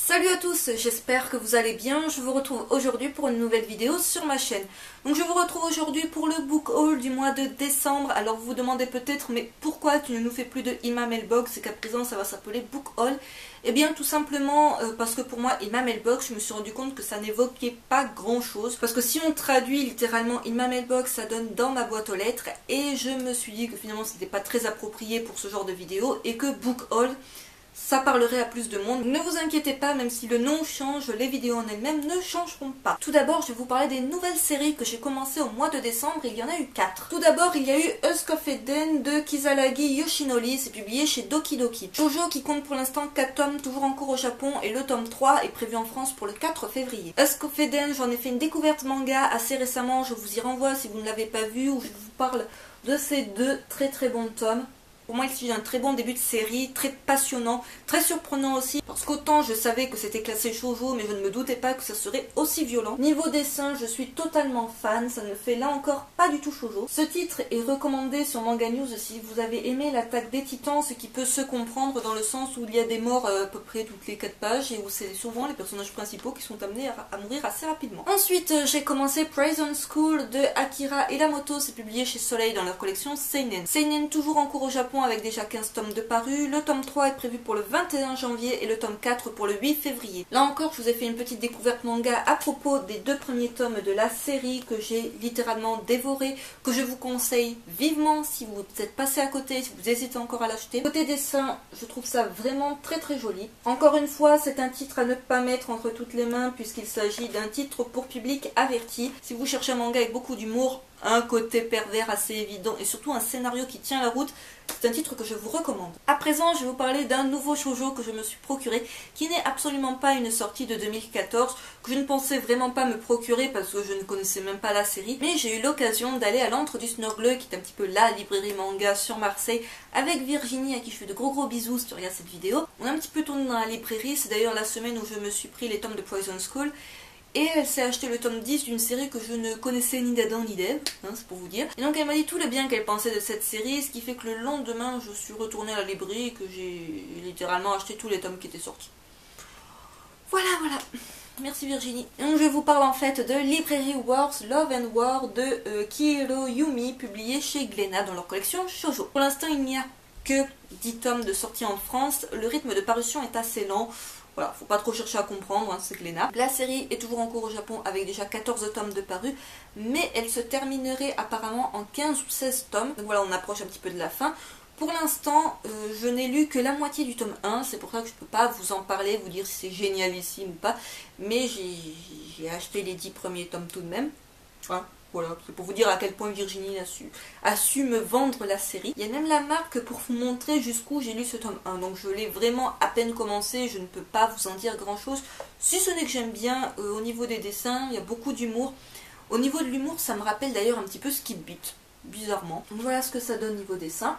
Salut à tous, j'espère que vous allez bien. Je vous retrouve aujourd'hui pour une nouvelle vidéo sur ma chaîne. Donc je vous retrouve aujourd'hui pour le book haul du mois de décembre. Alors vous vous demandez peut-être, mais pourquoi tu ne nous fais plus de Ima Mailbox et qu'à présent ça va s'appeler book haul? Eh bien tout simplement parce que pour moi Ima Mailbox, je me suis rendu compte que ça n'évoquait pas grand chose. Parce que si on traduit littéralement Ima Mailbox, ça donne dans ma boîte aux lettres. Et je me suis dit que finalement c'était pas très approprié pour ce genre de vidéo et que book haul, ça parlerait à plus de monde. Ne vous inquiétez pas, même si le nom change, les vidéos en elles-mêmes ne changeront pas. Tout d'abord, je vais vous parler des nouvelles séries que j'ai commencées au mois de décembre. Il y en a eu 4. Tout d'abord, il y a eu Husk of Eden de Kizalagi Yoshinori. C'est publié chez Doki Doki. Shoujo qui compte pour l'instant 4 tomes, toujours en cours au Japon. Et le tome 3 est prévu en France pour le 4 février. Husk of Eden, j'en ai fait une découverte manga assez récemment. Je vous y renvoie si vous ne l'avez pas vu, où je vous parle de ces deux très bons tomes. Pour moi, il s'agit d'un très bon début de série, très passionnant, très surprenant aussi, parce qu'autant je savais que c'était classé shoujo, mais je ne me doutais pas que ça serait aussi violent. Niveau dessin, je suis totalement fan, ça ne fait là encore pas du tout shoujo. Ce titre est recommandé sur Manga News si vous avez aimé l'attaque des titans, ce qui peut se comprendre dans le sens où il y a des morts à peu près toutes les 4 pages, et où c'est souvent les personnages principaux qui sont amenés à mourir assez rapidement. Ensuite, j'ai commencé Prison School de Akira Elamoto, c'est publié chez Soleil dans leur collection Seinen. Seinen toujours en cours au Japon, avec déjà 15 tomes de parus. Le tome 3 est prévu pour le 21 janvier et le tome 4 pour le 8 février. Là encore, je vous ai fait une petite découverte manga à propos des 2 premiers tomes de la série que j'ai littéralement dévoré, que je vous conseille vivement si vous êtes passé à côté, si vous hésitez encore à l'acheter. Côté dessin, je trouve ça vraiment très joli. Encore une fois, c'est un titre à ne pas mettre entre toutes les mains puisqu'il s'agit d'un titre pour public averti. Si vous cherchez un manga avec beaucoup d'humour, un côté pervers assez évident et surtout un scénario qui tient la route, c'est un titre que je vous recommande. À présent, je vais vous parler d'un nouveau shoujo que je me suis procuré, qui n'est absolument pas une sortie de 2014, que je ne pensais vraiment pas me procurer parce que je ne connaissais même pas la série, mais j'ai eu l'occasion d'aller à l'Antre du Snorgle, qui est un petit peu la librairie manga sur Marseille, avec Virginie, à qui je fais de gros bisous si tu regardes cette vidéo. On a un petit peu tourné dans la librairie, c'est d'ailleurs la semaine où je me suis pris les tomes de Poison School, et elle s'est acheté le tome 10 d'une série que je ne connaissais ni d'Adam ni d'Ève, hein, c'est pour vous dire. Et donc elle m'a dit tout le bien qu'elle pensait de cette série, ce qui fait que le lendemain je suis retournée à la librairie et que j'ai littéralement acheté tous les tomes qui étaient sortis. Voilà. Merci Virginie. Et donc je vous parle en fait de Librairie Wars, Love and War de Kihiro Yumi, publié chez Glénat dans leur collection Shoujo. Pour l'instant il n'y a que 10 tomes de sortie en France, le rythme de parution est assez lent. Voilà, faut pas trop chercher à comprendre, hein, c'est Glénat. La série est toujours en cours au Japon avec déjà 14 tomes de parus, mais elle se terminerait apparemment en 15 ou 16 tomes. Donc voilà, on approche un petit peu de la fin. Pour l'instant, je n'ai lu que la moitié du tome 1, c'est pour ça que je ne peux pas vous en parler, vous dire si c'est génialissime ou pas, mais j'ai acheté les 10 premiers tomes tout de même. Voilà, c'est pour vous dire à quel point Virginie a su me vendre la série. Il y a même la marque pour vous montrer jusqu'où j'ai lu ce tome 1. Donc je l'ai vraiment à peine commencé, je ne peux pas vous en dire grand chose. Si ce n'est que j'aime bien, au niveau des dessins, il y a beaucoup d'humour. Au niveau de l'humour, ça me rappelle d'ailleurs un petit peu Skip Beat, bizarrement. Donc voilà ce que ça donne niveau dessin.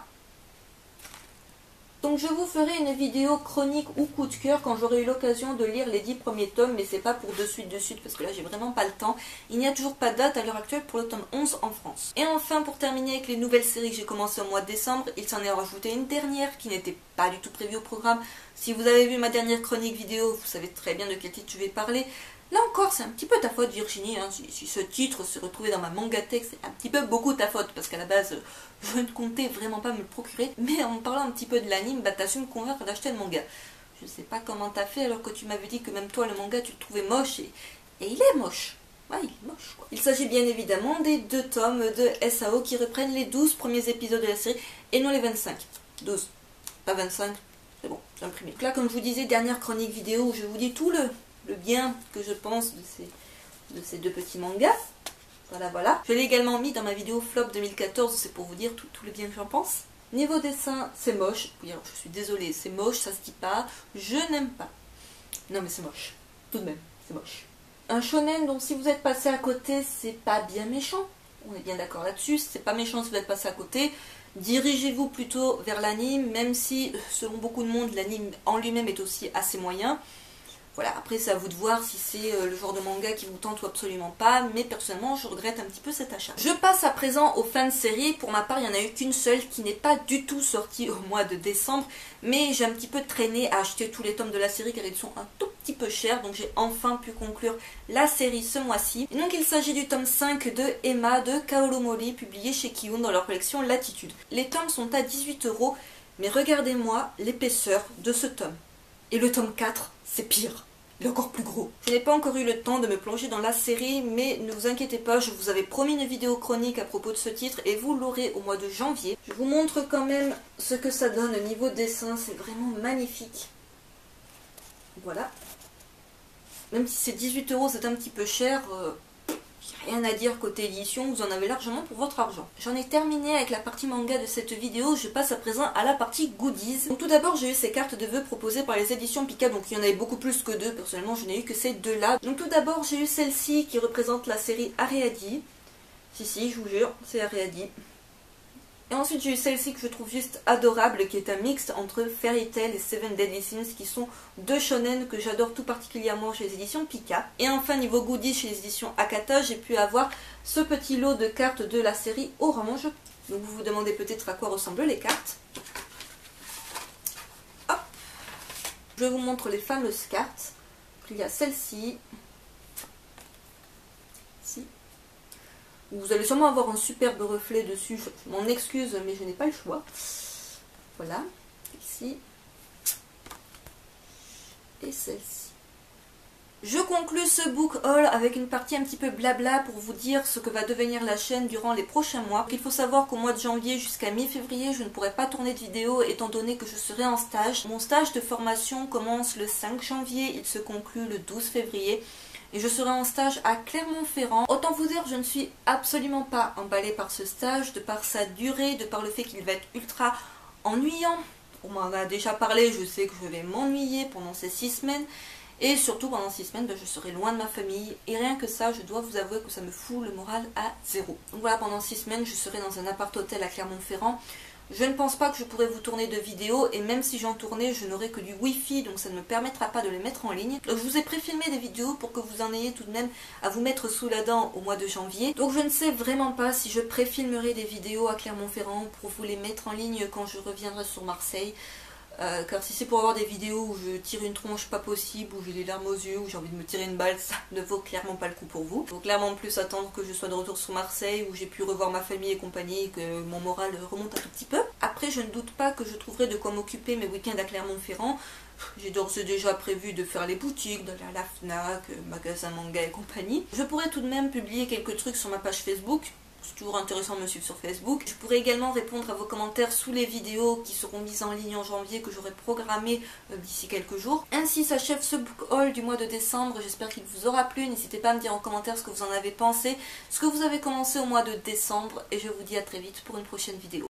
Donc je vous ferai une vidéo chronique ou coup de cœur quand j'aurai eu l'occasion de lire les 10 premiers tomes, mais c'est pas pour de suite parce que là j'ai vraiment pas le temps. Il n'y a toujours pas de date à l'heure actuelle pour le tome 11 en France. Et enfin, pour terminer avec les nouvelles séries que j'ai commencées au mois de décembre, il s'en est rajouté une dernière qui n'était pas du tout prévue au programme. Si vous avez vu ma dernière chronique vidéo, vous savez très bien de quel titre je vais parler. Là encore, c'est un petit peu ta faute Virginie, hein. Si ce titre se retrouvait dans ma mangatech, c'est un petit peu beaucoup ta faute, parce qu'à la base, je ne comptais vraiment pas me le procurer, mais en parlant un petit peu de l'anime, bah t'as su me convaincre d'acheter le manga. Je sais pas comment t'as fait, alors que tu m'avais dit que même toi, le manga, tu le trouvais moche, et il est moche. Ouais, il est moche, quoi. Il s'agit bien évidemment des 2 tomes de SAO qui reprennent les 12 premiers épisodes de la série, et non les 25. 12, pas 25, c'est bon, j'ai imprimé. Donc là, comme je vous disais, dernière chronique vidéo où je vous dis tout le bien que je pense de ces 2 petits mangas. Voilà. Je l'ai également mis dans ma vidéo flop 2014, c'est pour vous dire tout le bien que j'en pense. Niveau dessin, c'est moche. Oui, alors je suis désolée, c'est moche, ça se dit pas. Je n'aime pas. Non mais c'est moche. Tout de même, c'est moche. Un shonen dont si vous êtes passé à côté, c'est pas bien méchant. On est bien d'accord là-dessus, c'est pas méchant si vous êtes passé à côté. Dirigez-vous plutôt vers l'anime, même si, selon beaucoup de monde, l'anime en lui-même est aussi assez moyen. Voilà, après c'est à vous de voir si c'est le genre de manga qui vous tente ou absolument pas, mais personnellement je regrette un petit peu cet achat. Je passe à présent aux fins de série. Pour ma part, il n'y en a eu qu'une seule qui n'est pas du tout sortie au mois de décembre, mais j'ai un petit peu traîné à acheter tous les tomes de la série car ils sont un tout petit peu cher, donc j'ai enfin pu conclure la série ce mois-ci. Et donc il s'agit du tome 5 de Emma de Kaoru Mori, publié chez Kiun dans leur collection Latitude. Les tomes sont à 18 €, mais regardez-moi l'épaisseur de ce tome. Et le tome 4, c'est pire. Il est encore plus gros. Je n'ai pas encore eu le temps de me plonger dans la série, mais ne vous inquiétez pas, je vous avais promis une vidéo chronique à propos de ce titre et vous l'aurez au mois de janvier. Je vous montre quand même ce que ça donne au niveau dessin, c'est vraiment magnifique. Voilà. Même si c'est 18 €, c'est un petit peu cher, rien à dire côté édition, vous en avez largement pour votre argent. J'en ai terminé avec la partie manga de cette vidéo, je passe à présent à la partie goodies. Donc tout d'abord j'ai eu ces cartes de vœux proposées par les éditions Pika, donc il y en avait beaucoup plus que deux, personnellement je n'ai eu que ces deux là. Donc tout d'abord j'ai eu celle-ci qui représente la série Ariadne. Si, je vous jure, c'est Ariadne. Et ensuite j'ai eu celle-ci que je trouve juste adorable, qui est un mixte entre Fairy Tail et Seven Deadly Sins, qui sont deux shonen que j'adore tout particulièrement chez les éditions Pika. Et enfin niveau goodies chez les éditions Akata, j'ai pu avoir ce petit lot de cartes de la série Orange. Donc vous vous demandez peut-être à quoi ressemblent les cartes. Hop. Je vous montre les fameuses cartes. Il y a celle-ci. Vous allez sûrement avoir un superbe reflet dessus, je m'en excuse mais je n'ai pas le choix. Voilà, ici. Et celle-ci. Je conclus ce book haul avec une partie un petit peu blabla pour vous dire ce que va devenir la chaîne durant les prochains mois. Il faut savoir qu'au mois de janvier jusqu'à mi-février, je ne pourrai pas tourner de vidéo étant donné que je serai en stage. Mon stage de formation commence le 5 janvier, il se conclut le 12 février. Et je serai en stage à Clermont-Ferrand. Autant vous dire, je ne suis absolument pas emballée par ce stage, de par sa durée, de par le fait qu'il va être ultra ennuyant. On m'en a déjà parlé, je sais que je vais m'ennuyer pendant ces 6 semaines. Et surtout pendant 6 semaines, je serai loin de ma famille. Et rien que ça, je dois vous avouer que ça me fout le moral à zéro. Donc voilà, pendant 6 semaines, je serai dans un appart-hôtel à Clermont-Ferrand. Je ne pense pas que je pourrai vous tourner de vidéos et même si j'en tournais, je n'aurai que du wifi, donc ça ne me permettra pas de les mettre en ligne. Donc je vous ai préfilmé des vidéos pour que vous en ayez tout de même à vous mettre sous la dent au mois de janvier. Donc je ne sais vraiment pas si je préfilmerai des vidéos à Clermont-Ferrand pour vous les mettre en ligne quand je reviendrai sur Marseille. Car si c'est pour avoir des vidéos où je tire une tronche pas possible, où j'ai des larmes aux yeux, où j'ai envie de me tirer une balle, ça ne vaut clairement pas le coup pour vous. Il faut clairement plus attendre que je sois de retour sur Marseille, où j'ai pu revoir ma famille et compagnie, et que mon moral remonte un tout petit peu. Après, je ne doute pas que je trouverai de quoi m'occuper mes week-ends à Clermont-Ferrand. J'ai d'ores et déjà prévu de faire les boutiques, d'aller à la FNAC, magasin manga et compagnie. Je pourrais tout de même publier quelques trucs sur ma page Facebook. C'est toujours intéressant de me suivre sur Facebook. Je pourrais également répondre à vos commentaires sous les vidéos qui seront mises en ligne en janvier, que j'aurai programmées d'ici quelques jours. Ainsi s'achève ce book haul du mois de décembre. J'espère qu'il vous aura plu. N'hésitez pas à me dire en commentaire ce que vous en avez pensé, ce que vous avez commencé au mois de décembre. Et je vous dis à très vite pour une prochaine vidéo.